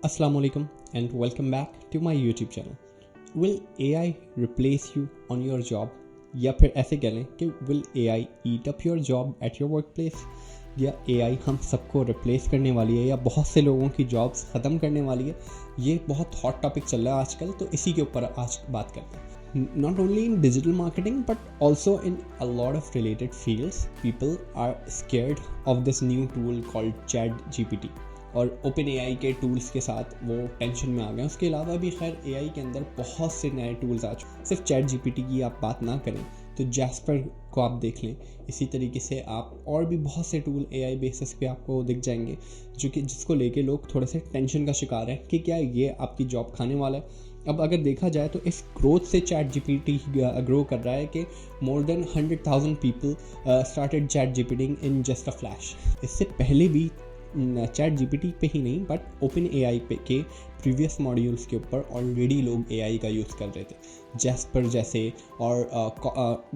Assalamualaikum and welcome back to my YouTube channel. Will AI replace you on your job? या फिर ऐसे कह लें कि will AI eat up your job at your workplace? या AI हम सबको रिप्लेस करने वाली है या बहुत से लोगों की जॉब्स ख़त्म करने वाली है? ये बहुत हॉट टॉपिक चल रहा है आजकल, तो इसी के ऊपर आज बात करते हैं. Not only in digital marketing but also in a lot of related fields, people are scared of this new tool called ChatGPT. और OpenAI के टूल्स के साथ वो टेंशन में आ गए. उसके अलावा भी खैर AI के अंदर बहुत से नए टूल्स आ चुके. सिर्फ ChatGPT की आप बात ना करें तो जैस्पर को आप देख लें. इसी तरीके से आप और भी बहुत से टूल AI बेसिस पे आपको दिख जाएंगे जो कि जिसको लेके लोग थोड़े से टेंशन का शिकार हैं कि क्या ये आपकी जॉब खाने वाला है. अब अगर देखा जाए तो इस ग्रोथ से ChatGPT ग्रो कर रहा है कि more than 100,000 people started ChatGPT in just a flash. इससे पहले भी ChatGPT पे ही नहीं बट OpenAI पे के प्रीवियस मॉड्यूल्स के ऊपर ऑलरेडी लोग AI का यूज़ कर रहे थे. जैस्पर जैसे और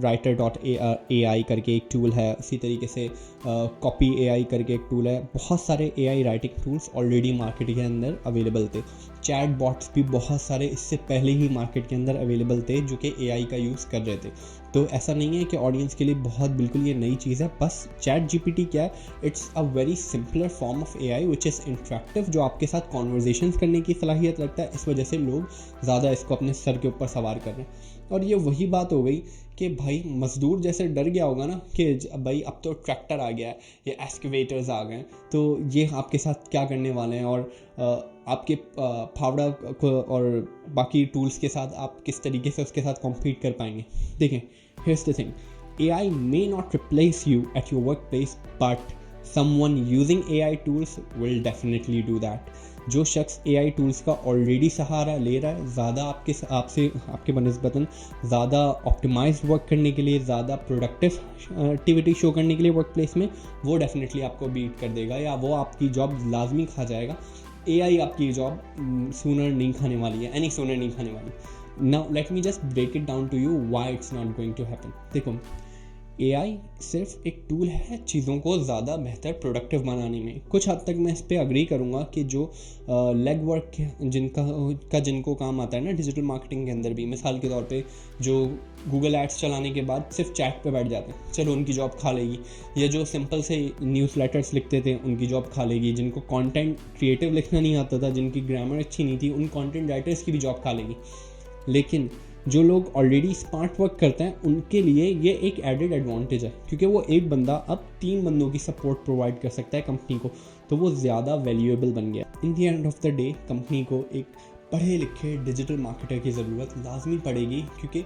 writer.ai करके एक टूल है. इसी तरीके से कॉपी AI करके एक टूल है. बहुत सारे AI writing tools already market के अंदर अवेलेबल थे. चैट बॉट्स भी बहुत सारे इससे पहले ही मार्केट के अंदर अवेलेबल थे जो कि AI का यूज़ कर रहे थे. तो ऐसा नहीं है कि ऑडियंस के लिए बहुत बिल्कुल ये नई चीज़ है. बस ChatGPT क्या है, it's a very simpler form of AI which is interactive, जो आपके साथ कॉन्वर्जेशंस करने की सलाहियत रखता है. इस वजह से लोग ज़्यादा इसको अपने सर के ऊपर सवार कर रहे हैं. और ये वही बात हो गई कि भाई मज़दूर जैसे डर गया होगा ना कि भाई अब तो ट्रैक्टर आ गया है, ये एक्सकेवेटर्स आ गए, तो ये आपके साथ क्या करने वाले हैं और आपके फावड़ा को और बाकी टूल्स के साथ आप किस तरीके से उसके साथ कॉम्पीट कर पाएंगे. देखें, here's the thing, AI may not replace you at your workplace but someone using AI tools will definitely do that. जो शख्स AI टूल्स का ऑलरेडी सहारा ले रहा है, ज़्यादा आपके बनस्बतन ज़्यादा ऑप्टिमाइज्ड वर्क करने के लिए, ज़्यादा प्रोडक्टिव एक्टिविटी शो करने के लिए वर्क प्लेस में, वो डेफिनेटली आपको बीट कर देगा या वो आपकी जॉब लाजमी खा जाएगा. AI आपकी जॉब सूनर नहीं खाने वाली है, एनी सूनर नहीं खाने वाली. Now let me just break it down to you why it's not going to happen. देखो, AI सिर्फ एक टूल है चीज़ों को ज़्यादा बेहतर प्रोडक्टिव बनाने में. कुछ हद तक मैं इस पर अग्री करूँगा कि जो लेग वर्क जिनको काम आता है ना डिजिटल मार्केटिंग के अंदर भी, मिसाल के तौर पे जो गूगल एड्स चलाने के बाद सिर्फ चैट पे बैठ जाते हैं, चलो उनकी जॉब खा लेगी. या जो सिंपल से न्यूज़ लेटर्स लिखते थे उनकी जॉब खा लेगी. जिनको कंटेंट क्रिएटिव लिखना नहीं आता था, जिनकी ग्रामर अच्छी नहीं थी, उन कंटेंट राइटर्स की भी जॉब खा लेगी. लेकिन जो लोग ऑलरेडी स्मार्ट वर्क करते हैं उनके लिए ये एक एडेड एडवांटेज है, क्योंकि वो एक बंदा अब 3 बंदों की सपोर्ट प्रोवाइड कर सकता है कंपनी को, तो वो ज़्यादा वैल्यूएबल बन गया. इन the end of the day company को एक पढ़े लिखे डिजिटल मार्केटर की ज़रूरत लाजमी पड़ेगी, क्योंकि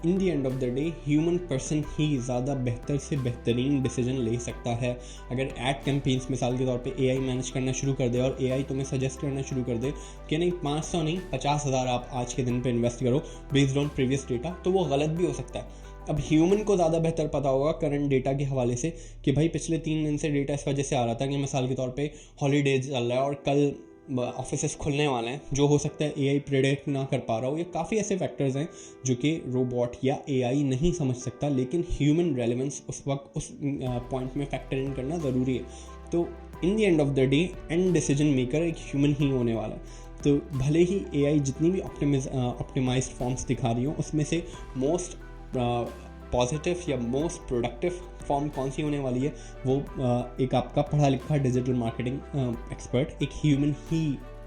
in the end of the day human person ही ज़्यादा बेहतर से बेहतरीन डिसीजन ले सकता है. अगर एड कैंपेन्स मिसाल के तौर पे AI मैनेज करना शुरू कर दे और AI तुम्हें सजेस्ट करना शुरू कर दे कि नहीं 500 नहीं 50,000 आप आज के दिन पे इन्वेस्ट करो बेस्ड ऑन प्रीवियस डेटा, तो वो गलत भी हो सकता है. अब ह्यूमन को ज़्यादा बेहतर पता होगा करंट डेटा के हवाले से कि भाई पिछले 3 दिन से डेटा इस वजह से आ रहा था कि मिसाल के तौर पे हॉलीडेज चल रहा है और कल ऑफिसेस खुलने वाले हैं, जो हो सकता है AI प्रेडिक्ट ना कर पा रहा हो. ये काफ़ी ऐसे फैक्टर्स हैं जो कि रोबोट या AI नहीं समझ सकता, लेकिन ह्यूमन रेलेवेंस उस वक्त उस पॉइंट में फैक्टर इन करना ज़रूरी है. तो इन the end of the day and decision maker एक ह्यूमन ही होने वाला है. तो भले ही AI जितनी भी ऑप्टिमाइज्ड फॉर्म्स दिखा रही हो, उसमें से मोस्ट पॉजिटिव या मोस्ट प्रोडक्टिव फॉर्म कौन सी होने वाली है, वो एक आपका पढ़ा लिखा डिजिटल मार्केटिंग एक्सपर्ट एक ह्यूमन ही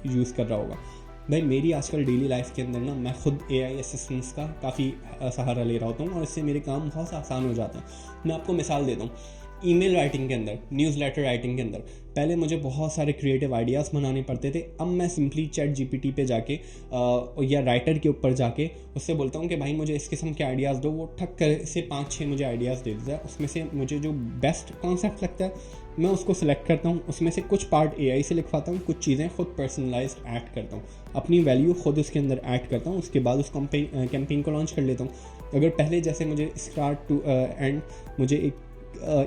यूज़ कर रहा होगा. भाई मेरी आजकल डेली लाइफ के अंदर ना मैं खुद AI असिस्टेंट्स का काफ़ी सहारा ले रहा होता हूँ और इससे मेरे काम बहुत आसान हो जाते हैं. मैं आपको मिसाल देता हूँ. ईमेल राइटिंग के अंदर, न्यूज़ लेटर राइटिंग के अंदर पहले मुझे बहुत सारे क्रिएटिव आइडियाज़ बनाने पड़ते थे. अब मैं सिंपली ChatGPT पे जाके या राइटर के ऊपर जाके उससे बोलता हूँ कि भाई मुझे इस किस्म के आइडियाज़ दो. वो ठक कर से 5-6 मुझे आइडियाज़ दे देता है. उसमें से मुझे जो बेस्ट कॉन्सेप्ट लगता है मैं उसको सिलेक्ट करता हूँ. उसमें से कुछ पार्ट AI से लिखवाता हूँ, कुछ चीज़ें खुद पर्सनलाइज्ड ऐड करता हूँ, अपनी वैल्यू खुद उसके अंदर ऐड करता हूँ. उसके बाद उस कैंपेन को लॉन्च कर लेता हूँ. अगर पहले जैसे मुझे स्टार्ट टू एंड मुझे एक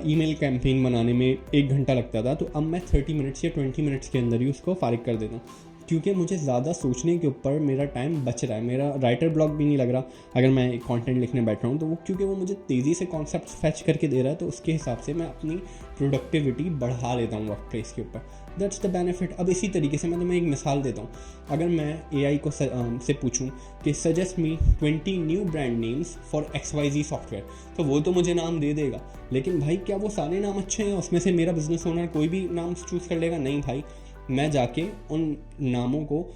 ईमेल कैंपेन बनाने में 1 घंटा लगता था, तो अब मैं 30 मिनट्स या 20 मिनट्स के अंदर ही उसको फारिग कर देता हूँ. क्योंकि मुझे ज़्यादा सोचने के ऊपर मेरा टाइम बच रहा है, मेरा राइटर ब्लॉक भी नहीं लग रहा अगर मैं कंटेंट लिखने बैठ रहा हूँ, तो वो क्योंकि वो मुझे तेज़ी से कॉन्सेप्ट फैच करके दे रहा है, तो उसके हिसाब से मैं अपनी प्रोडक्टिविटी बढ़ा लेता हूँ वर्क प्लेस के ऊपर। That's the benefit. अब इसी तरीके से मैं तुम्हें एक मिसाल देता हूँ। अगर मैं AI को से पूछूँ कि suggest me 20 new brand names for XYZ software, तो वो तो मुझे नाम दे देगा, लेकिन भाई क्या वो सारे नाम अच्छे हैं? उसमें से मेरा बिजनेस ओनर कोई भी नाम चूज़ कर लेगा? नहीं भाई, मैं जाके उन नामों को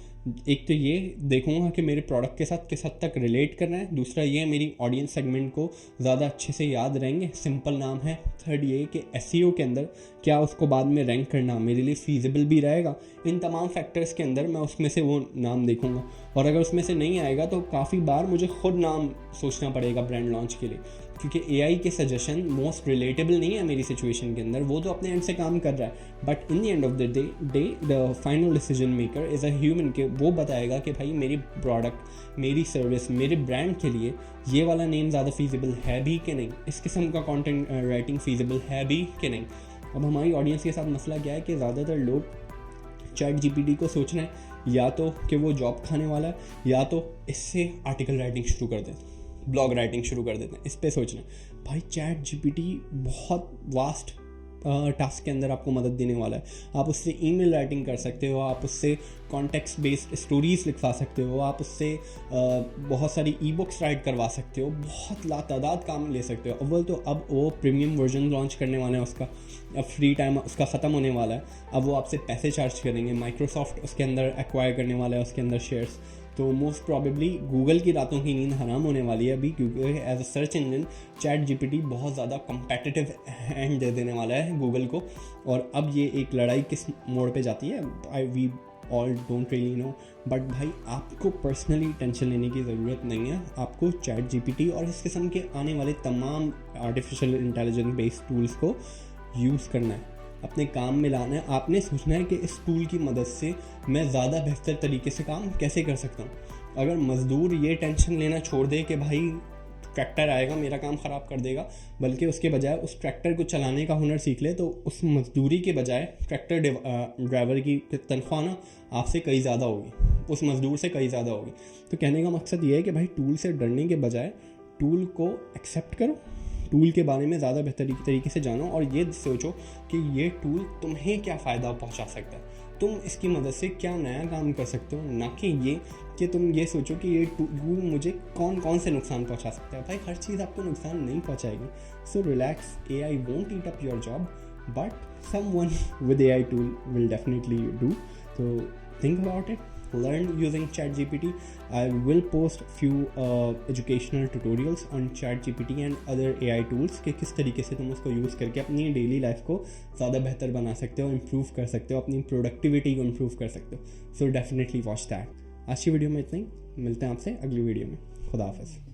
एक तो ये देखूंगा कि मेरे प्रोडक्ट के साथ किस हद तक रिलेट कर रहे हैं, दूसरा ये मेरी ऑडियंस सेगमेंट को ज़्यादा अच्छे से याद रहेंगे, सिंपल नाम है, थर्ड ये कि SEO के अंदर क्या उसको बाद में रैंक करना मेरे लिए फीजिबल भी रहेगा। इन तमाम फैक्टर्स के अंदर मैं उसमें से वो नाम देखूंगा, और अगर उसमें से नहीं आएगा तो काफ़ी बार मुझे खुद नाम सोचना पड़ेगा ब्रांड लॉन्च के लिए, क्योंकि AI के सजेशन मोस्ट रिलेटेबल नहीं है मेरी सिचुएशन के अंदर। वो तो अपने एंड से काम कर रहा है, but in the end of the day the final decision maker is a human, के वो बताएगा कि भाई मेरी प्रोडक्ट, मेरी सर्विस, मेरे ब्रांड के लिए ये वाला नेम ज़्यादा फीजिबल है भी कि नहीं, इस किस्म का कंटेंट राइटिंग फीजिबल है भी कि नहीं। अब हमारी ऑडियंस के साथ मसला क्या है कि ज़्यादातर लोग ChatGPT को सोच रहे हैं या तो कि वो जॉब खाने वाला है, या तो इससे आर्टिकल राइटिंग शुरू कर दें, ब्लॉग राइटिंग शुरू कर देते हैं, इस पे सोचना। भाई ChatGPT बहुत वास्ट टास्क के अंदर आपको मदद देने वाला है। आप उससे ईमेल राइटिंग कर सकते हो, आप उससे कॉन्टेक्स्ट बेस्ड स्टोरीज लिखवा सकते हो, आप उससे बहुत सारी ई-बुक्स राइट करवा सकते हो, बहुत लातादाद काम ले सकते हो। अव्वल तो अब वो प्रीमियम वर्जन लॉन्च करने वाला है उसका, अब फ्री टाइम उसका ख़त्म होने वाला है, अब वो आपसे पैसे चार्ज करेंगे। माइक्रोसॉफ्ट उसके अंदर एक्वायर करने वाला है उसके अंदर शेयर्स, तो मोस्ट प्रॉबेबली गूगल की रातों की नींद हराम होने वाली है अभी, क्योंकि as a search engine ChatGPT बहुत ज़्यादा कम्पेटिटिव हैंड दे देने वाला है गूगल को। और अब ये एक लड़ाई किस मोड़ पे जाती है we all don't really know, but भाई आपको पर्सनली टेंशन लेने की ज़रूरत नहीं है। आपको ChatGPT और इस किस्म के आने वाले तमाम आर्टिफिशियल इंटेलिजेंस बेस्ड टूल्स को यूज़ करना है, अपने काम में लाना है। आपने सोचना है कि इस टूल की मदद से मैं ज़्यादा बेहतर तरीके से काम कैसे कर सकता हूँ। अगर मज़दूर ये टेंशन लेना छोड़ दे कि भाई ट्रैक्टर आएगा मेरा काम ख़राब कर देगा, बल्कि उसके बजाय उस ट्रैक्टर को चलाने का हुनर सीख ले, तो उस मज़दूरी के बजाय ट्रैक्टर ड्राइवर की तनख्वाह ना आपसे कई ज़्यादा होगी, उस मज़दूर से कई ज़्यादा होगी। तो कहने का मकसद ये है कि भाई टूल से डरने के बजाय टूल को एक्सेप्ट करो, टूल के बारे में ज़्यादा बेहतर तरीके से जानो, और ये सोचो कि ये टूल तुम्हें क्या फ़ायदा पहुंचा सकता है, तुम इसकी मदद से क्या नया काम कर सकते हो, ना कि ये कि तुम ये सोचो कि ये टूल मुझे कौन कौन से नुकसान पहुंचा सकता है। भाई हर चीज़ आपको नुकसान नहीं पहुंचाएगी। So relax, AI won't eat up your job, but someone with AI tool will definitely do. So think about it. Learn using ChatGPT. I will post few educational tutorials on ChatGPT and other AI tools कि किस तरीके से तुम उसको use करके अपनी daily life को ज़्यादा बेहतर बना सकते हो, इम्प्रूव कर सकते हो, अपनी प्रोडक्टिविटी को इम्प्रूव कर सकते हो। So definitely watch that. आज की वीडियो में इतना ही, मिलते हैं आपसे अगली वीडियो में। खुदा हाफिज़।